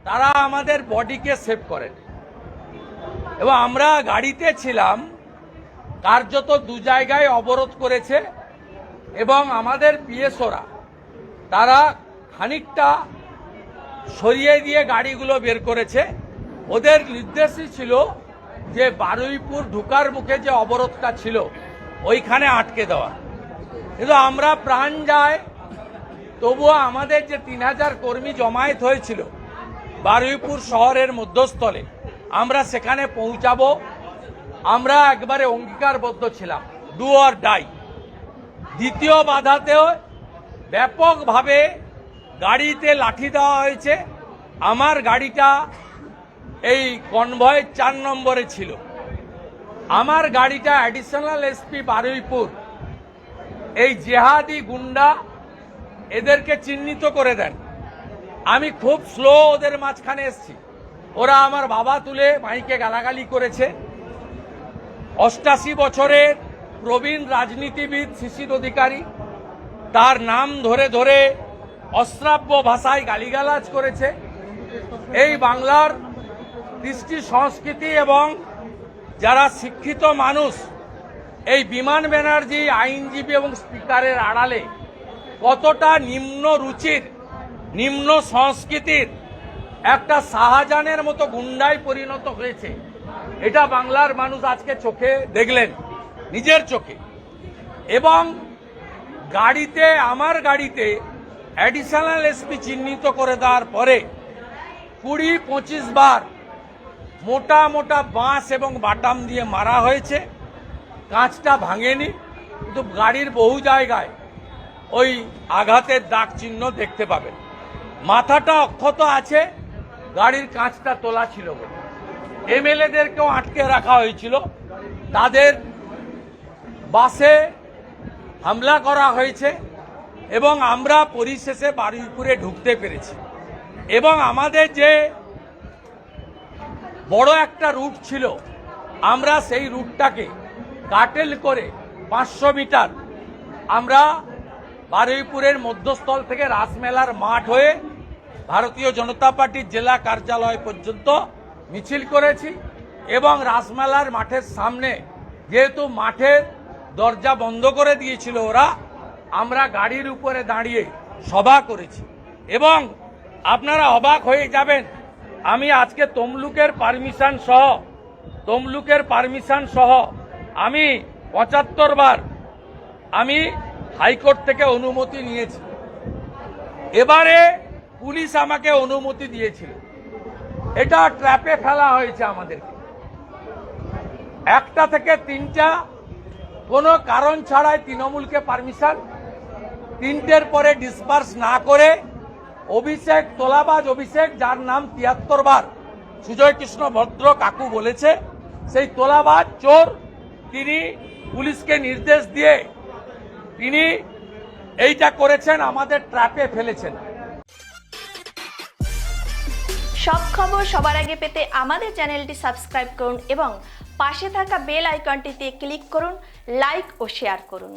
তারা আমাদের বডিকে সেভ করেন এবং আমরা গাড়িতে ছিলাম, কার্যত দু জায়গায় অবরোধ করেছে এবং আমাদের পিএসওরা তারা খানিকটা সরিয়ে দিয়ে গাড়িগুলো বের করেছে। ওদের নির্দেশই ছিল যে বারুইপুর ঢুকার মুখে যে অবরোধটা ছিল ওইখানে আটকে দেওয়া, কিন্তু আমরা প্রাণ যায় তবুও আমাদের যে 3000 কর্মী জমায়েত হয়েছিল বারুইপুর শহরের মধ্যস্থলে, আমরা সেখানে পৌঁছাবো। আমরা একবারে অঙ্গীকারবদ্ধ ছিলাম, ডু অর ডাই। দ্বিতীয় বাধাতেও ব্যাপকভাবে গাড়িতে লাঠি দেওয়া হয়েছে। আমার গাড়িটা এই কনভয়ের 4 নম্বরে ছিল। আমার গাড়িটা অ্যাডিশনাল এসপি বারুইপুর এই জেহাদি গুন্ডা এদেরকে চিহ্নিত করে দেন। আমি খুব স্লো ওদের মাঝখানে এসছি, ওরা আমার বাবা তুলে মাইকে গালাগালি করেছে। 88 বছরের প্রবীণ রাজনীতিবিদ শিশির অধিকারী, তার নাম ধরে ধরে অশ্রাব্য ভাষায় গালিগালাজ করেছে। এই বাংলার কৃষ্টি সংস্কৃতি এবং যারা শিক্ষিত মানুষ, এই বিমান ব্যানার্জি আইনজীবী এবং স্পিকারের আড়ালে কতটা নিম্ন রুচির, নিম্ন সংস্কৃতির একটা শাহজাহানের মতো গুন্ডায় পরিণত হয়েছে, এটা বাংলার মানুষ আজকে চোখে দেখলেন, নিজের চোখে। এবং গাড়িতে, আমার গাড়িতে অ্যাডিশনাল এসপি চিহ্নিত করে দেওয়ার পরে 20-25 বার মোটা মোটা বাঁশ এবং বাটাম দিয়ে মারা হয়েছে। কাঁচটা ভাঙেনি, কিন্তু গাড়ির বহু জায়গায় ওই আঘাতের দাগ চিহ্ন দেখতে পাবেন। মাথাটা অক্ষত আছে, গাড়ির কাঁচটা তোলা ছিল বলে। এমএলএদেরকেও আটকে রাখা হয়েছিল, তাদের বাসে হামলা করা হয়েছে এবং আমরা পরিশেষে বারুইপুরে ঢুকতে পেরেছি। এবং আমাদের যে বড় একটা রুট ছিল, আমরা সেই রুটটাকে কাটেল করে 500 মিটার আমরা বারুইপুরের মধ্যস্থল থেকে রাসমেলার মাঠ হয়ে ভারতীয় জনতা পার্টির জেলা কার্যালয় পর্যন্ত মিছিল করেছি। এবং রাসমেলার মাঠের সামনে, যেহেতু মাঠের দরজা বন্ধ করে দিয়েছিল ওরা, আমরা গাড়ির উপরে দাঁড়িয়ে সভা করেছি। এবং আপনারা অবাক হয়ে যাবেন, আমি আজকে তমলুকের পারমিশন সহ আমি 75 বার আমি হাইকোর্ট থেকে অনুমতি নিয়েছি। এবারে পুলিশ আমাকে অনুমতি দিয়েছিল। এটা ট্র্যাপে ফেলা হয়েছে আমাদেরকে। 1টা থেকে 3টা কোনো কারণ ছাড়াই তৃণমূলকে পারমিশন, 3টের পরে ডিসপার্স না করে অভিষেক, তোলাবাজ অভিষেক, যার নাম 73 বার সুজয় কৃষ্ণ ভদ্র কাকু বলেছে, সেই তোলাবাজ চোর, তিনি পুলিশকে নির্দেশ দিয়ে তিনি এইটা করেছেন, আমাদের ট্র্যাপে ফেলেছেন। সব খবর সবার আগে পেতে আমাদের চ্যানেলটি সাবস্ক্রাইব করুন এবং পাশে থাকা বেল আইকনটিতে ক্লিক করুন, লাইক ও শেয়ার করুন।